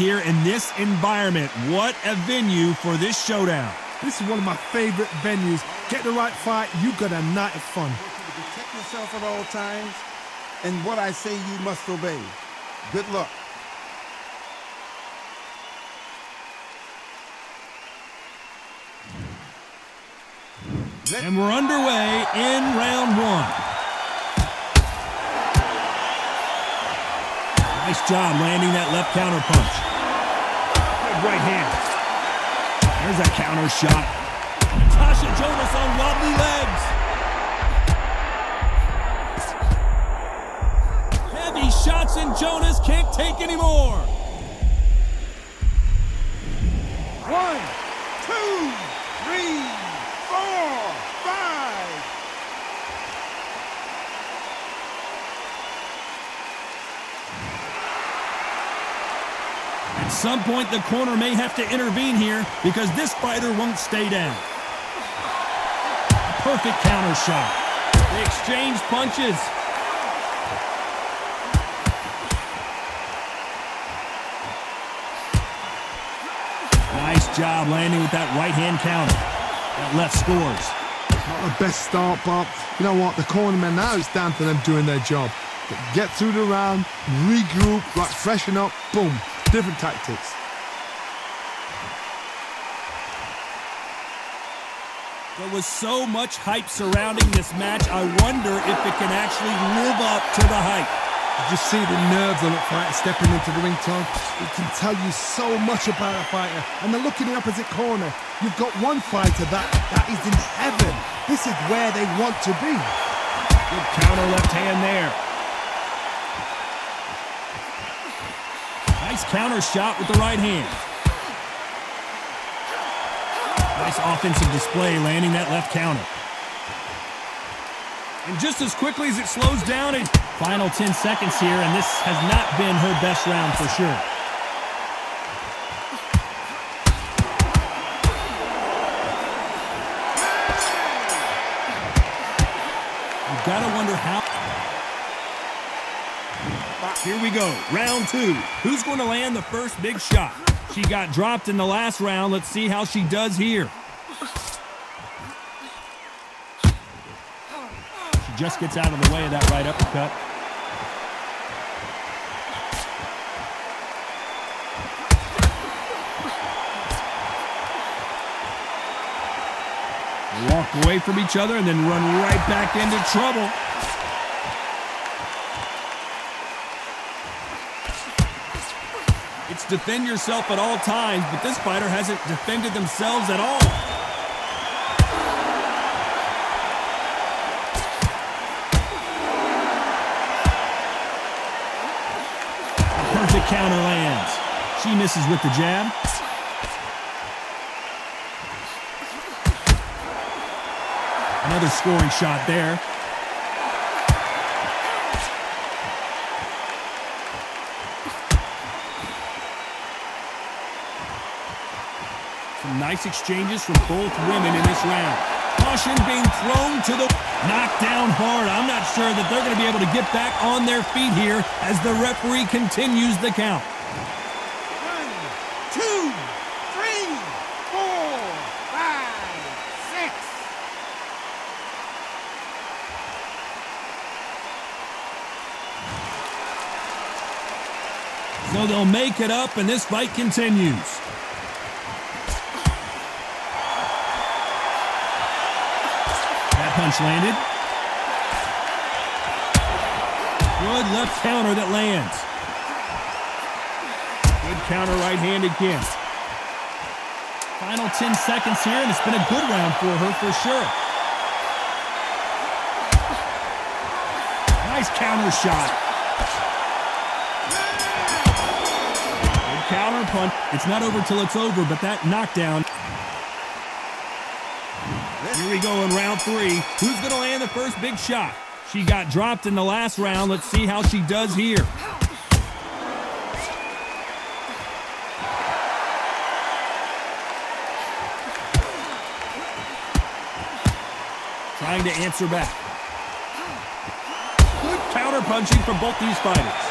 here in this environment. What a venue for this showdown. This is one of my favorite venues. Get the right fight, you got a night of fun. Protect yourself at all times, and what I say you must obey. Good luck. And we're underway in round one. Nice job landing that left counter punch. Good right hand. There's that counter shot. Natasha Jonas on wobbly legs. Heavy shots and Jonas can't take any more. 1, 2, 3, 4, 5. At some point, the corner may have to intervene here because this fighter won't stay down. Perfect counter shot. They exchange punches. Nice job landing with that right-hand counter. That left scores. Not the best start, but you know what? The cornermen now, it's down to them doing their job. But get through the round, regroup, right, freshen up, boom. Different tactics. There was so much hype surrounding this match, I wonder if it can actually live up to the hype. You just see the nerves of the fighter stepping into the ring, Tom. It can tell you so much about a fighter. And then look in the opposite corner. You've got one fighter that is in heaven. This is where they want to be. Good counter left hand there. Nice counter shot with the right hand. Nice offensive display landing that left counter. And just as quickly as it slows down, final 10 seconds here, and this has not been her best round for sure. You've got to wonder how. Here we go, round two. Who's going to land the first big shot? She got dropped in the last round. Let's see how she does here. She just gets out of the way of that right uppercut. They walk away from each other and then run right back into trouble. It's defend yourself at all times, but this fighter hasn't defended themselves at all. A perfect counter lands. She misses with the jab. Another scoring shot there. Some nice exchanges from both women in this round. Caution being thrown to the knocked down hard. I'm not sure that they're going to be able to get back on their feet here as the referee continues the count. 1, 2, 3, 4, 5, 6. So they'll make it up and this fight continues. Punch landed. Good left counter that lands. Good counter right hand again. Final 10 seconds here, and it's been a good round for her for sure. Nice counter shot. Good counter punch. It's not over till it's over, but that knockdown. Here we go in round three. Who's going to land the first big shot? She got dropped in the last round. Let's see how she does here. Trying to answer back. Good counter punching from both these fighters.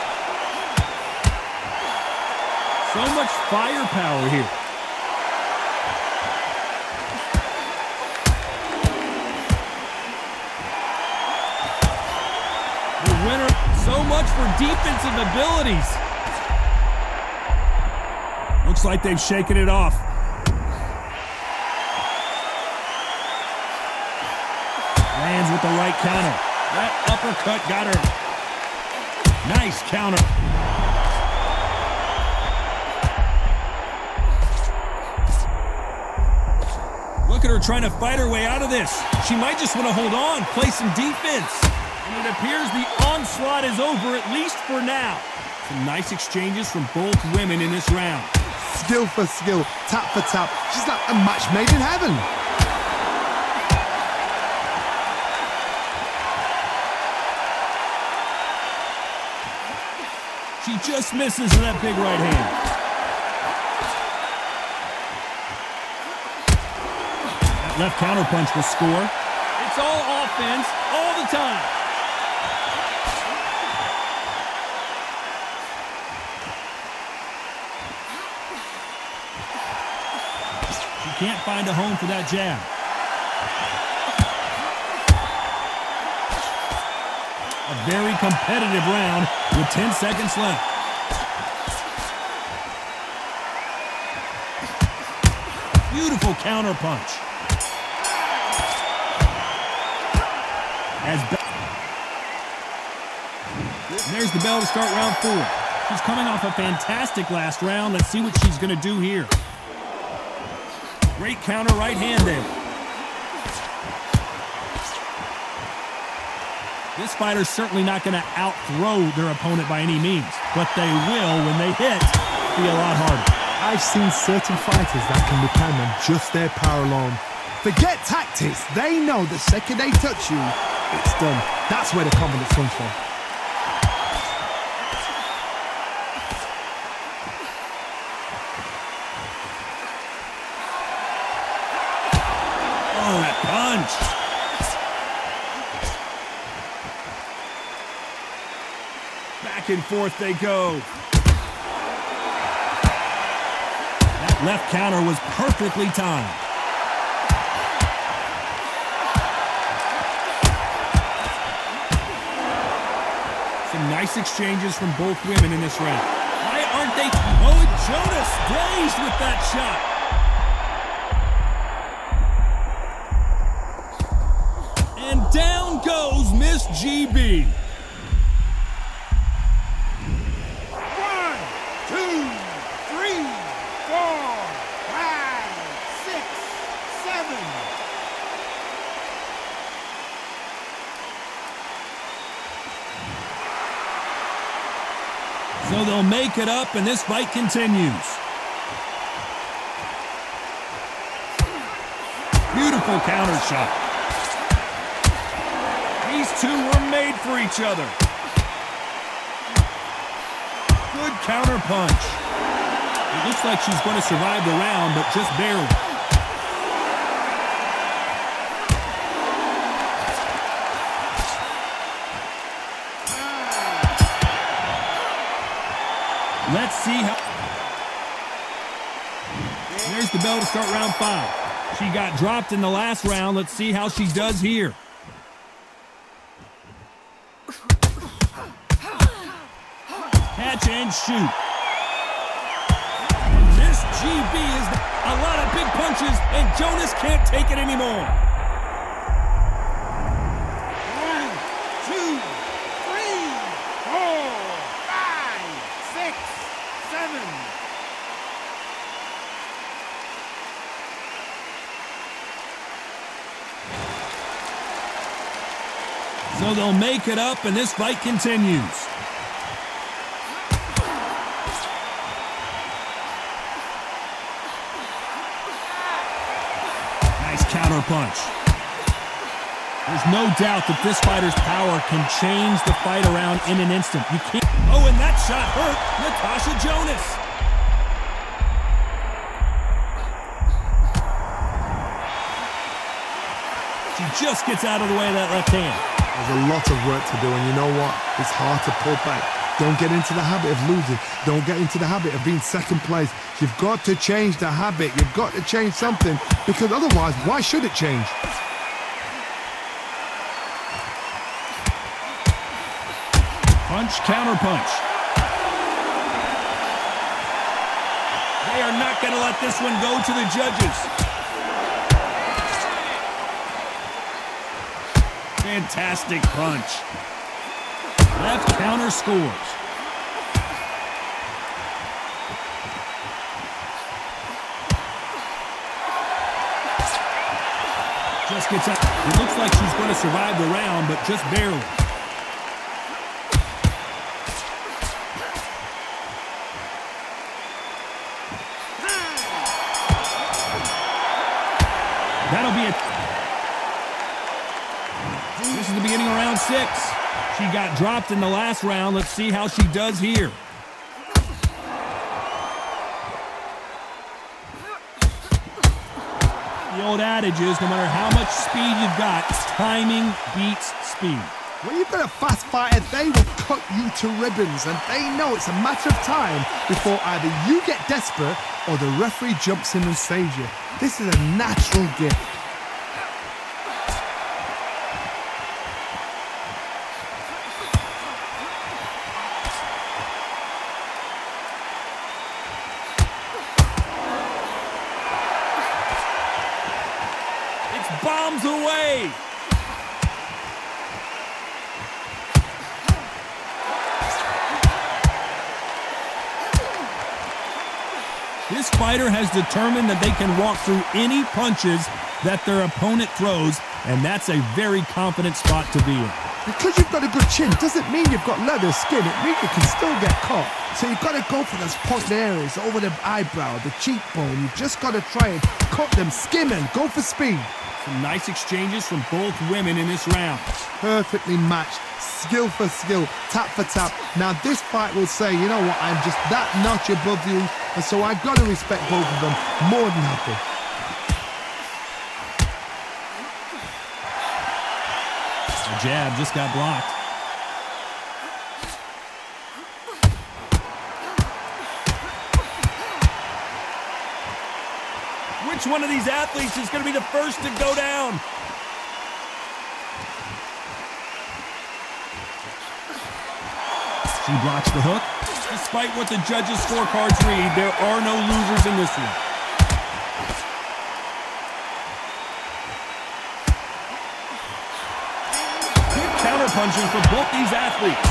So much firepower here. The winner, so much for defensive abilities. Looks like they've shaken it off. Lands with the right counter. That uppercut got her. Nice counter. Look at her trying to fight her way out of this. She might just want to hold on, play some defense. And it appears the onslaught is over, at least for now. Some nice exchanges from both women in this round. Skill for skill, tap for tap. She's like a match made in heaven. She just misses with that big right hand. That left counter punch will score. It's all offense all the time. She can't find a home for that jab. A very competitive round with 10 seconds left. Beautiful counter punch. And there's the bell to start round 4. She's coming off a fantastic last round. Let's see what she's going to do here. Great counter right hand there. This fighter's certainly not going to out-throw their opponent by any means, but they will, when they hit, be a lot harder. I've seen certain fighters that can depend on just their power alone. Forget tactics. They know the second they touch you, it's done. That's where the confidence comes from. Oh, that punch. Back and forth they go. That left counter was perfectly timed. Some nice exchanges from both women in this round. Why aren't they? Oh, Jonas dazed with that shot. And down goes Miss GB. 1, 2, 3, 4, 5, 6, 7. So they'll make it up, and this fight continues. Beautiful counter shot. These two were made for each other. Good counter punch. It looks like she's going to survive the round, but just barely. Let's see how... There's the bell to start round 5. She got dropped in the last round. Let's see how she does here. Catch and shoot. Miss GB is a lot of big punches, and Jonas can't take it anymore. 1, 2, 3, 4, 5, 6, 7. So they'll make it up, and this fight continues. Nice counter punch. There's no doubt that this fighter's power can change the fight around in an instant. You can't... Oh, and that shot hurt Natasha Jonas. She just gets out of the way of that left hand. There's a lot of work to do, and you know what? It's hard to pull back. Don't get into the habit of losing. Don't get into the habit of being second place. You've got to change the habit. You've got to change something, because otherwise, why should it change? Punch, counter punch. They are not going to let this one go to the judges. Fantastic punch. Left counter scores. Just gets up. It looks like she's going to survive the round, but just barely. That'll be it. This is the beginning of round 6. She got dropped in the last round. Let's see how she does here. The old adage is no matter how much speed you've got, timing beats speed. When you've got a fast fighter, they will cut you to ribbons, and they know it's a matter of time before either you get desperate or the referee jumps in and saves you. This is a natural gift. It's bombs away. This fighter has determined that they can walk through any punches that their opponent throws, and that's a very confident spot to be in. Because you've got a good chin doesn't mean you've got leather skin. It means you can still get caught. So you've got to go for those point areas, over the eyebrow, the cheekbone. You've just got to try and cut them, skim and go for speed. Some nice exchanges from both women in this round. Perfectly matched, skill for skill, tap for tap. Now this fight will say, you know what, I'm just that notch above you, and so I've got to respect both of them more than happy. The jab just got blocked. Which one of these athletes is going to be the first to go down? She blocks the hook. Despite what the judges' scorecards read, there are no losers in this one. Good counterpunching for both these athletes.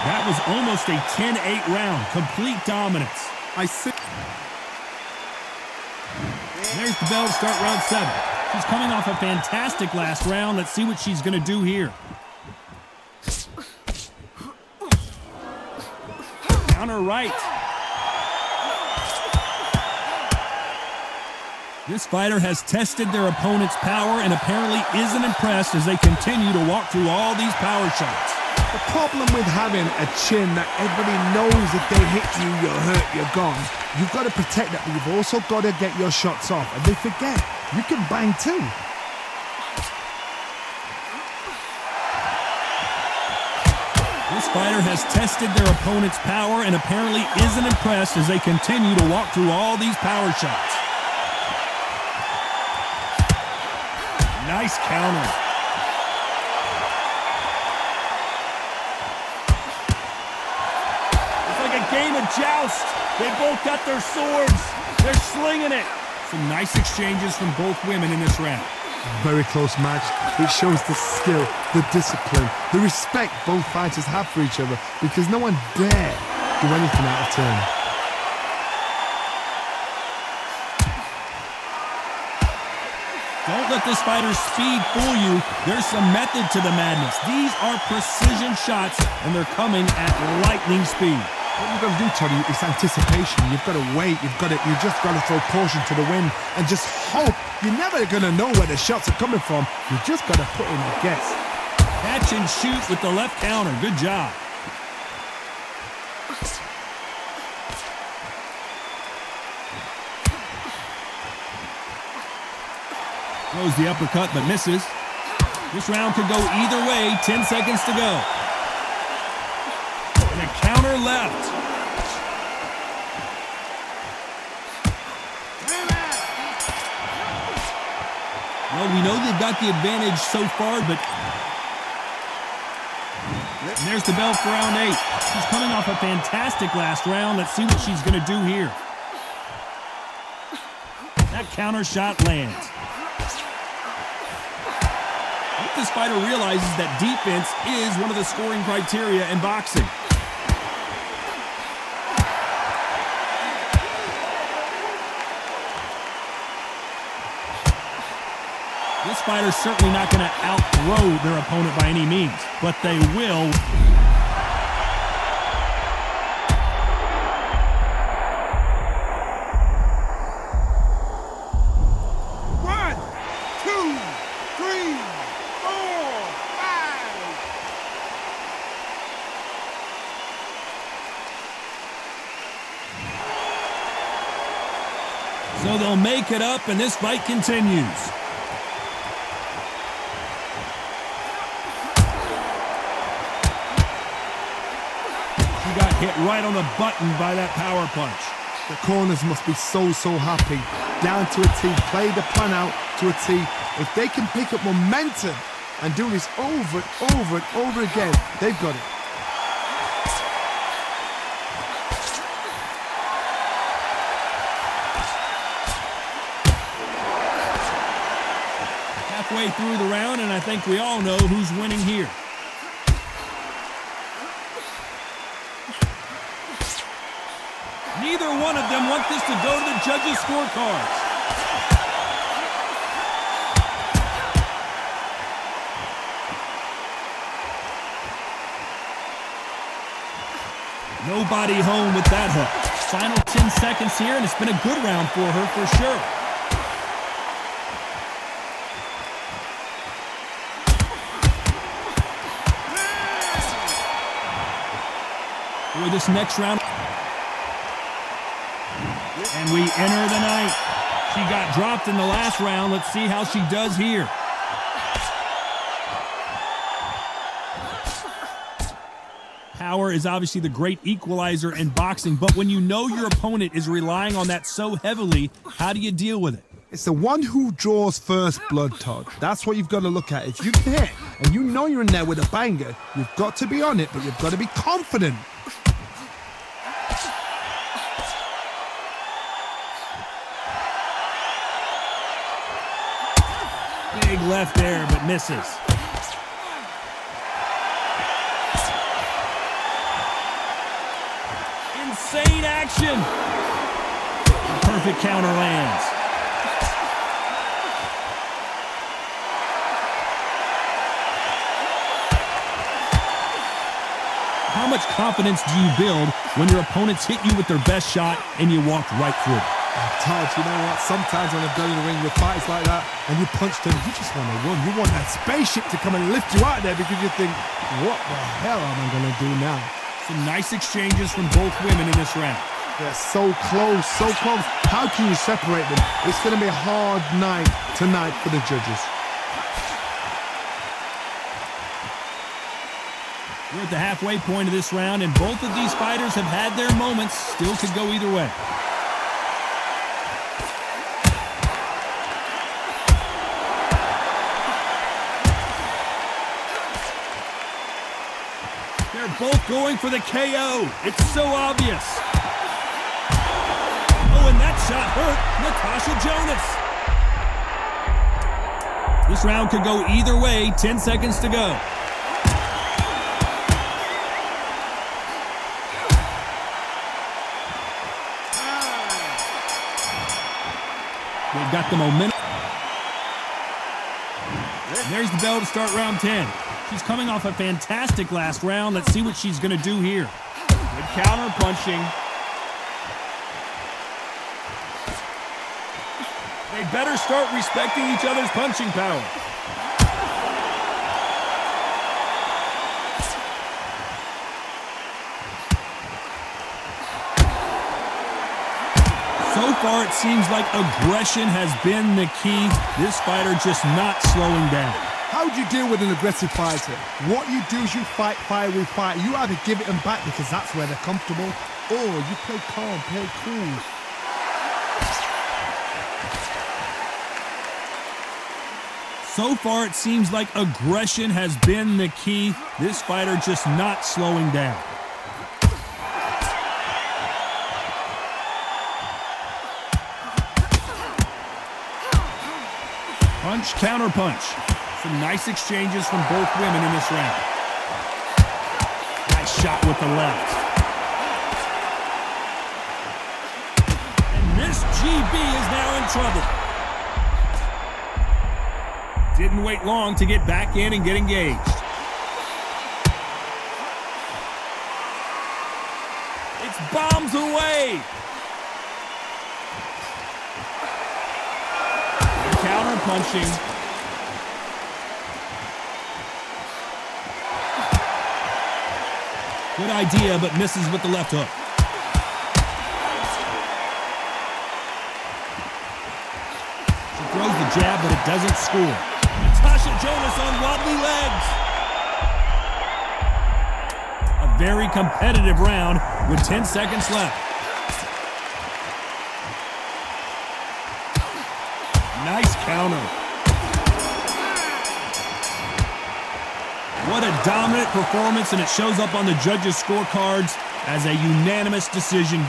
That was almost a 10-8 round. Complete dominance. I see. There's the bell to start round 7. She's coming off a fantastic last round. Let's see what she's going to do here. Counter right. This fighter has tested their opponent's power and apparently isn't impressed as they continue to walk through all these power shots. The problem with having a chin that everybody knows if they hit you, you're hurt, you're gone. You've got to protect that, but you've also got to get your shots off. And they forget, you can bang too. This fighter has tested their opponent's power and apparently isn't impressed as they continue to walk through all these power shots. Nice counter. It's like a game of joust. They both got their swords. They're slinging it. Some nice exchanges from both women in this round. Very close match. It shows the skill, the discipline, the respect both fighters have for each other, because no one dare do anything out of turn. Don't let this fighter's speed fool you. There's some method to the madness. These are precision shots, and they're coming at lightning speed. What you've got to do, Tony, is anticipation. You've got to wait. You just got to throw caution to the wind and just hope. You're never going to know where the shots are coming from. You just got to put in a guess. Catch and shoot with the left counter. Good job. Throws the uppercut but misses. This round could go either way. 10 seconds to go. And a counter counter left. Well, we know they've got the advantage so far, but... And there's the bell for round 8. She's coming off a fantastic last round. Let's see what she's going to do here. That counter shot lands. I hope this fighter realizes that defense is one of the scoring criteria in boxing. This fighter's certainly not going to outthrow their opponent by any means, but they will. One, two, three, four, five. So they'll make it up, and this fight continues. Got hit right on the button by that power punch. The corners must be so happy. Down to a T, play the plan out to a T. If they can pick up momentum and do this over and over and over again, they've got it. Halfway through the round, and I think we all know who's winning here. Neither one of them want this to go to the judges' scorecards. Nobody home with that hook. Final 10 seconds here, and it's been a good round for her for sure. For this next round. And we enter the ninth. She got dropped in the last round. Let's see how she does here. Power is obviously the great equalizer in boxing, but when you know your opponent is relying on that so heavily, how do you deal with it? It's the one who draws first blood, Todd. That's what you've got to look at. If you hit and you know you're in there with a banger, you've got to be on it, but you've got to be confident. Big left there, but misses. Insane action. A perfect counter lands. How much confidence do you build when your opponents hit you with their best shot and you walk right through it? Todd, you know what? Sometimes when I've gone in the ring with fights like that and you punch them, you just want to run. You want that spaceship to come and lift you out there because you think, what the hell am I going to do now? Some nice exchanges from both women in this round. They're so close, so close. How can you separate them? It's going to be a hard night tonight for the judges. We're at the halfway point of this round, and both of these fighters have had their moments. Still could go either way. They're both going for the KO. It's so obvious. Oh, and that shot hurt Natasha Jonas. This round could go either way. 10 seconds to go. They've got the momentum. And there's the bell to start round 10. She's coming off a fantastic last round. Let's see what she's going to do here. Good counter punching. They better start respecting each other's punching power. So far, it seems like aggression has been the key. This fighter just not slowing down. How do you deal with an aggressive fighter? What you do is you fight fire with fire. You either give it them back because that's where they're comfortable, or you play calm, play cool. So far, it seems like aggression has been the key. This fighter just not slowing down. Punch, counter punch. Some nice exchanges from both women in this round. Nice shot with the left. And Miss GB is now in trouble. Didn't wait long to get back in and get engaged. It's bombs away. Counter punching. Good idea, but misses with the left hook. She throws the jab, but it doesn't score. Natasha Jonas on wobbly legs. A very competitive round with 10 seconds left. Nice counter. What a dominant performance, and it shows up on the judges' scorecards as a unanimous decision.